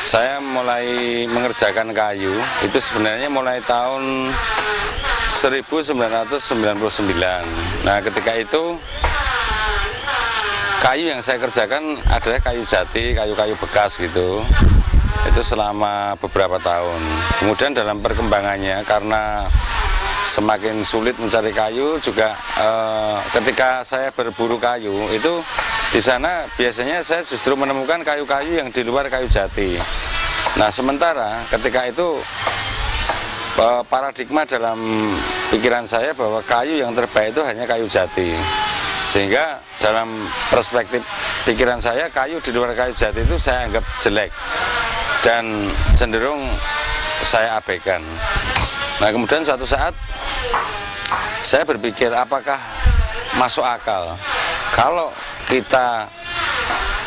Saya mulai mengerjakan kayu itu sebenarnya mulai tahun 1999. Nah, ketika itu kayu yang saya kerjakan adalah kayu jati, kayu-kayu bekas gitu. Itu selama beberapa tahun. Kemudian dalam perkembangannya, karena semakin sulit mencari kayu juga, ketika saya berburu kayu itu di sana biasanya saya justru menemukan kayu-kayu yang di luar kayu jati. Nah, sementara ketika itu paradigma dalam pikiran saya bahwa kayu yang terbaik itu hanya kayu jati. Sehingga dalam perspektif pikiran saya, kayu di luar kayu jati itu saya anggap jelek dan cenderung saya abaikan. Nah, kemudian suatu saat saya berpikir, apakah masuk akal kalau kita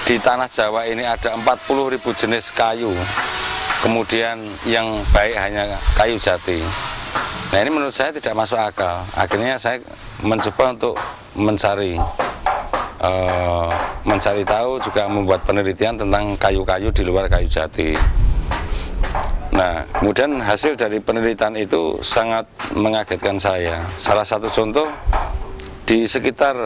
di tanah Jawa ini ada 40.000 jenis kayu, kemudian yang baik hanya kayu jati. Nah, ini menurut saya tidak masuk akal. Akhirnya saya mencoba untuk mencari tahu, juga membuat penelitian tentang kayu-kayu di luar kayu jati. Nah, kemudian hasil dari penelitian itu sangat mengagetkan saya. Salah satu contoh, di sekitar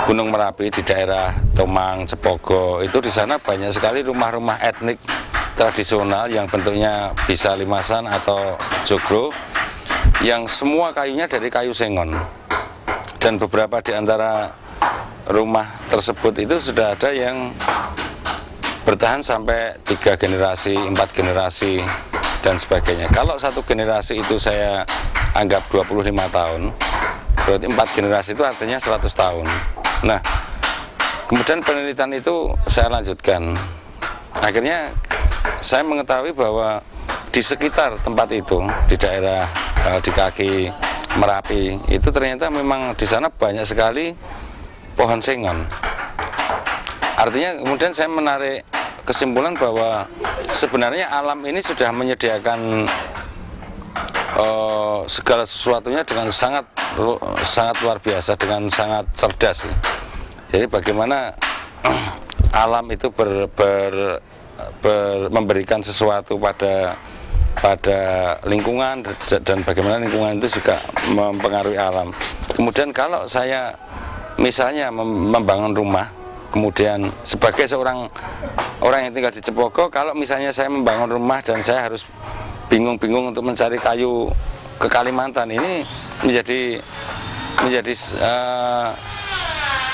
Gunung Merapi, di daerah Tomang, Cepogo, itu di sana banyak sekali rumah-rumah etnik tradisional yang bentuknya bisa limasan atau joglo, yang semua kayunya dari kayu sengon. Dan beberapa di antara rumah tersebut itu sudah ada yang bertahan sampai 3 generasi, 4 generasi, dan sebagainya. Kalau satu generasi itu saya anggap 25 tahun, berarti 4 generasi itu artinya 100 tahun. Nah, kemudian penelitian itu saya lanjutkan. Akhirnya saya mengetahui bahwa di sekitar tempat itu, di daerah di kaki Merapi, itu ternyata memang di sana banyak sekali pohon sengon. Artinya kemudian saya menarik kesimpulan bahwa sebenarnya alam ini sudah menyediakan segala sesuatunya dengan sangat luar biasa, dengan sangat cerdas. Jadi bagaimana alam itu memberikan sesuatu pada lingkungan, dan bagaimana lingkungan itu juga mempengaruhi alam. Kemudian kalau saya misalnya membangun rumah, kemudian sebagai seorang orang yang tinggal di Cepogo, kalau misalnya saya membangun rumah dan saya harus bingung-bingung untuk mencari kayu ke Kalimantan, ini menjadi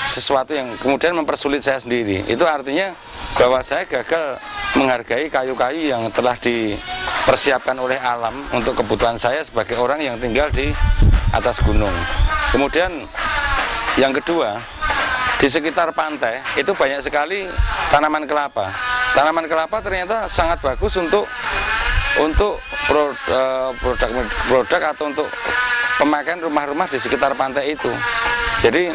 sesuatu yang kemudian mempersulit saya sendiri. Itu artinya bahwa saya gagal menghargai kayu-kayu yang telah dipersiapkan oleh alam untuk kebutuhan saya sebagai orang yang tinggal di atas gunung. Kemudian yang kedua, di sekitar pantai itu banyak sekali tanaman kelapa. Tanaman kelapa ternyata sangat bagus untuk produk atau untuk pemakaian rumah-rumah di sekitar pantai itu. Jadi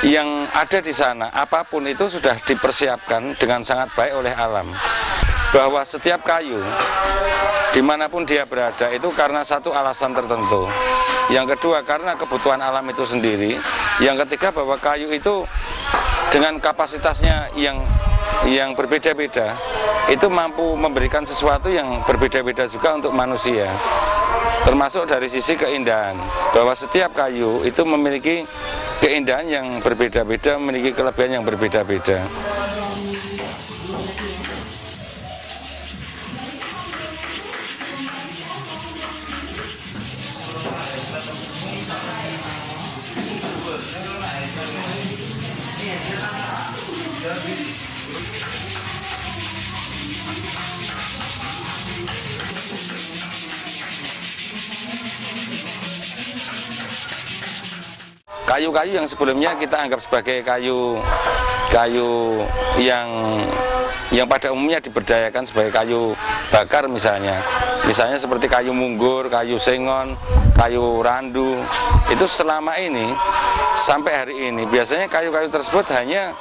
yang ada di sana, apapun itu sudah dipersiapkan dengan sangat baik oleh alam. Bahwa setiap kayu, dimanapun dia berada, itu karena satu alasan tertentu. Yang kedua, karena kebutuhan alam itu sendiri. Yang ketiga, bahwa kayu itu dengan kapasitasnya yang berbeda-beda, itu mampu memberikan sesuatu yang berbeda-beda juga untuk manusia. Termasuk dari sisi keindahan, bahwa setiap kayu itu memiliki keindahan yang berbeda-beda, memiliki kelebihan yang berbeda-beda. Kayu-kayu yang sebelumnya kita anggap sebagai kayu yang pada umumnya diberdayakan sebagai kayu bakar misalnya seperti kayu munggur, kayu sengon, kayu randu, itu selama ini sampai hari ini biasanya kayu-kayu tersebut hanya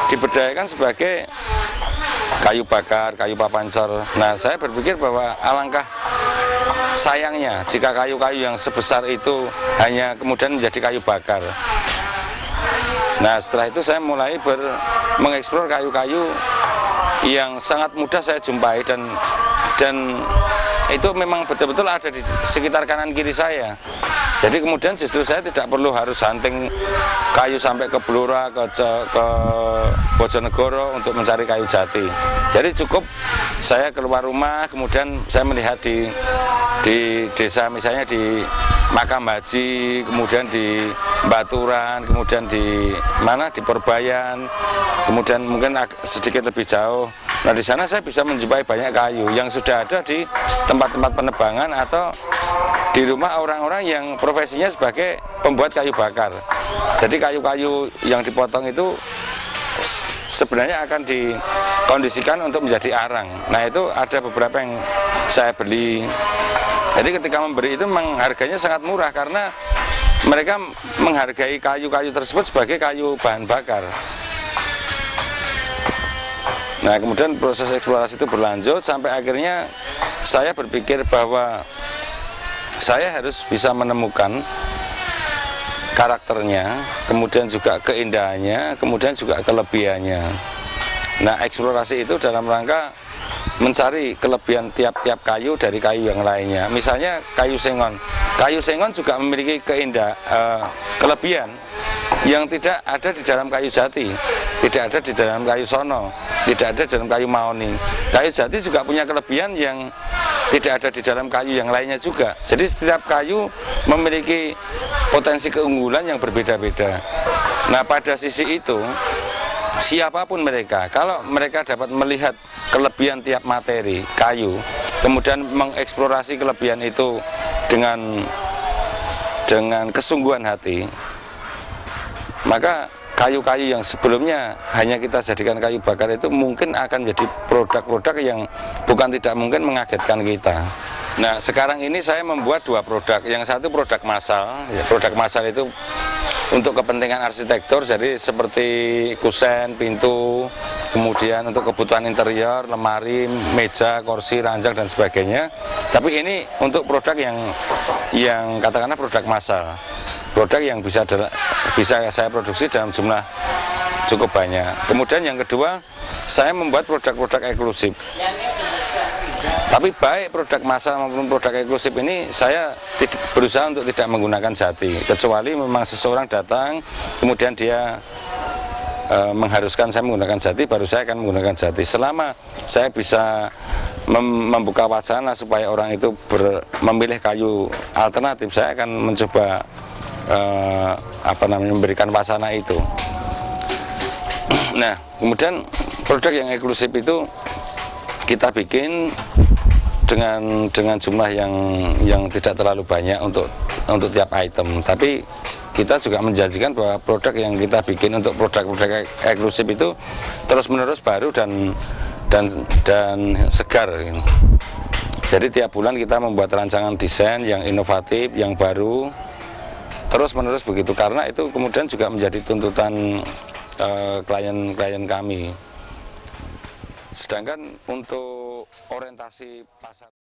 diberdayakan sebagai kayu bakar, kayu papancor. Nah, saya berpikir bahwa alangkah sayangnya jika kayu-kayu yang sebesar itu hanya kemudian menjadi kayu bakar. Nah, setelah itu saya mulai mengeksplor kayu-kayu yang sangat mudah saya jumpai dan itu memang betul-betul ada di sekitar kanan kiri saya. Jadi kemudian justru saya tidak perlu harus hunting kayu sampai ke Blora, ke Bojonegoro untuk mencari kayu jati. Jadi cukup saya keluar rumah, kemudian saya melihat di desa, misalnya di Makam Haji, kemudian di Baturan, kemudian di mana, di Perbayan, kemudian mungkin sedikit lebih jauh. Nah, di sana saya bisa menjumpai banyak kayu yang sudah ada di tempat-tempat penebangan atau di rumah orang-orang yang profesinya sebagai pembuat kayu bakar. Jadi kayu-kayu yang dipotong itu sebenarnya akan dikondisikan untuk menjadi arang. Nah, itu ada beberapa yang saya beli. Jadi ketika memberi itu memang harganya sangat murah karena mereka menghargai kayu-kayu tersebut sebagai kayu bahan bakar. Nah, kemudian proses eksplorasi itu berlanjut sampai akhirnya saya berpikir bahwa saya harus bisa menemukan karakternya, kemudian juga keindahannya, kemudian juga kelebihannya. Nah, eksplorasi itu dalam rangka mencari kelebihan tiap-tiap kayu dari kayu yang lainnya. Misalnya kayu sengon. Kayu sengon juga memiliki kelebihan yang tidak ada di dalam kayu jati, tidak ada di dalam kayu sono, tidak ada di dalam kayu mahoni. Kayu jati juga punya kelebihan yang tidak ada di dalam kayu yang lainnya juga. Jadi setiap kayu memiliki potensi keunggulan yang berbeda-beda. Nah, pada sisi itu, siapapun mereka, kalau mereka dapat melihat kelebihan tiap materi kayu, kemudian mengeksplorasi kelebihan itu dengan kesungguhan hati, maka kayu-kayu yang sebelumnya hanya kita jadikan kayu bakar itu mungkin akan menjadi produk-produk yang bukan tidak mungkin mengagetkan kita. Nah, sekarang ini saya membuat dua produk. Yang satu produk massal, ya, produk massal itu untuk kepentingan arsitektur, jadi seperti kusen, pintu, kemudian untuk kebutuhan interior, lemari, meja, kursi, ranjang dan sebagainya. Tapi ini untuk produk yang katakanlah produk massal, produk yang bisa saya produksi dalam jumlah cukup banyak. Kemudian yang kedua, saya membuat produk-produk eksklusif. Tapi baik produk massal maupun produk eksklusif ini saya berusaha untuk tidak menggunakan jati, kecuali memang seseorang datang kemudian dia mengharuskan saya menggunakan jati, baru saya akan menggunakan jati. Selama saya bisa membuka wacana supaya orang itu memilih kayu alternatif, saya akan mencoba memberikan wacana itu. Nah, kemudian produk yang eksklusif itu kita bikin dengan jumlah yang tidak terlalu banyak untuk tiap item, tapi kita juga menjanjikan bahwa produk yang kita bikin untuk produk-produk eksklusif itu terus-menerus baru dan segar gitu. Jadi tiap bulan kita membuat rancangan desain yang inovatif, yang baru, terus-menerus begitu, karena itu kemudian juga menjadi tuntutan klien-klien kami. Sedangkan untuk orientasi pasar